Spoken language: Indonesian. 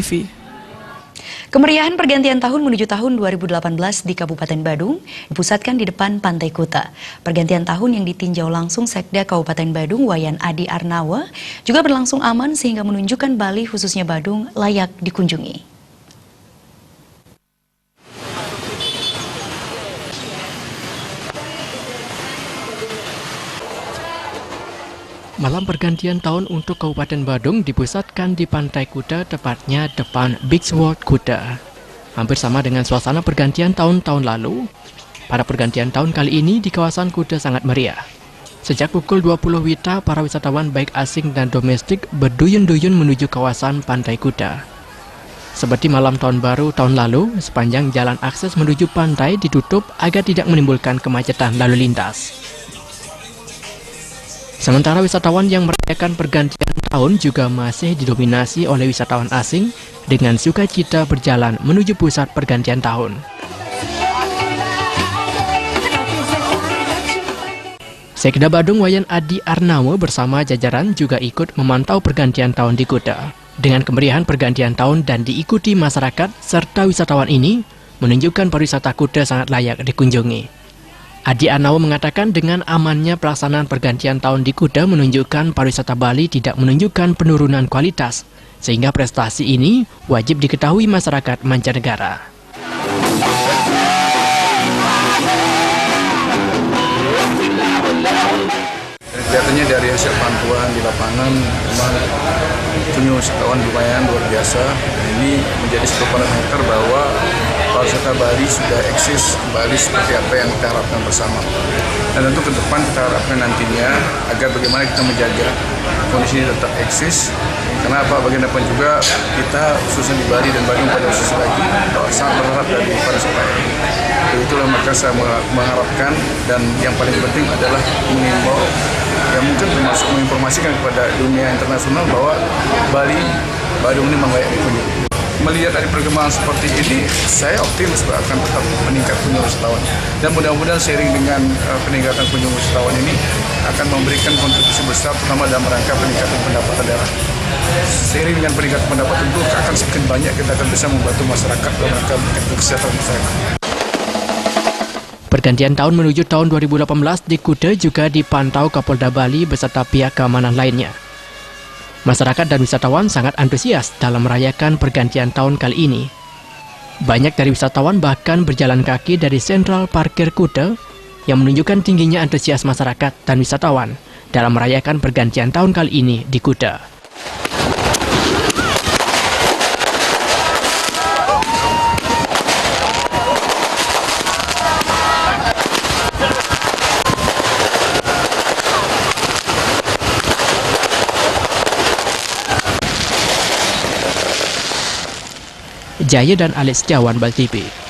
TV. Kemeriahan pergantian tahun menuju tahun 2018 di Kabupaten Badung dipusatkan di depan Pantai Kuta. Pergantian tahun yang ditinjau langsung Sekda Kabupaten Badung Wayan Adi Arnawa juga berlangsung aman sehingga menunjukkan Bali khususnya Badung layak dikunjungi. Malam pergantian tahun untuk Kabupaten Badung dipusatkan di Pantai Kuta, tepatnya depan Beach World Kuta. Hampir sama dengan suasana pergantian tahun-tahun lalu, pada pergantian tahun kali ini di kawasan Kuta sangat meriah. Sejak pukul 20 WITA, para wisatawan baik asing dan domestik berduyun-duyun menuju kawasan Pantai Kuta. Seperti malam tahun baru tahun lalu, sepanjang jalan akses menuju pantai ditutup agar tidak menimbulkan kemacetan lalu lintas. Sementara wisatawan yang merayakan pergantian tahun juga masih didominasi oleh wisatawan asing dengan sukacita berjalan menuju pusat pergantian tahun. Sekda Badung Wayan Adi Arnawa bersama jajaran juga ikut memantau pergantian tahun di Kuta. Dengan kemeriahan pergantian tahun dan diikuti masyarakat serta wisatawan ini, menunjukkan pariwisata Kuta sangat layak dikunjungi. Adi Arnawa mengatakan dengan amannya pelaksanaan pergantian tahun di Kuta menunjukkan pariwisata Bali tidak menunjukkan penurunan kualitas, sehingga prestasi ini wajib diketahui masyarakat mancanegara. Kelihatannya dari hasil pantauan di lapangan memang kunjungan wisatawan lumayan luar biasa. Ini menjadi sebuah parameter bahwa pariwisata Bali sudah eksis kembali seperti apa yang kita harapkan bersama. Dan untuk ke depan kita harapkan nantinya agar bagaimana kita menjaga kondisi ini tetap eksis. Karena apa, bagaimanapun juga kita khususnya di Bali dan Badung pada khusus lagi sangat berharap dari pariwisata ini. Itulah maka saya mengharapkan dan yang paling penting adalah mengimbau yang mungkin termasuk menginformasikan kepada dunia internasional bahwa Bali, Badung ini memang layak dikunjungi. Melihat dari perkembangan seperti ini, saya optimis bahwa akan tetap meningkat kunjungan wisatawan. Dan mudah-mudahan seiring dengan peningkatan kunjungan wisatawan ini akan memberikan kontribusi besar terutama dalam rangka peningkatan pendapatan daerah. Seiring dengan peningkatan pendapatan tentu akan semakin banyak kita akan bisa membantu masyarakat dalam rangka meningkatkan kesejahteraan masyarakat. Pergantian tahun menuju tahun 2018 di Kuta juga dipantau Kapolda Bali beserta pihak keamanan lainnya. Masyarakat dan wisatawan sangat antusias dalam merayakan pergantian tahun kali ini. Banyak dari wisatawan bahkan berjalan kaki dari Sentral Parkir Kuta yang menunjukkan tingginya antusias masyarakat dan wisatawan dalam merayakan pergantian tahun kali ini di Kuta. Jaya dan Alex Jawan, Bal TV.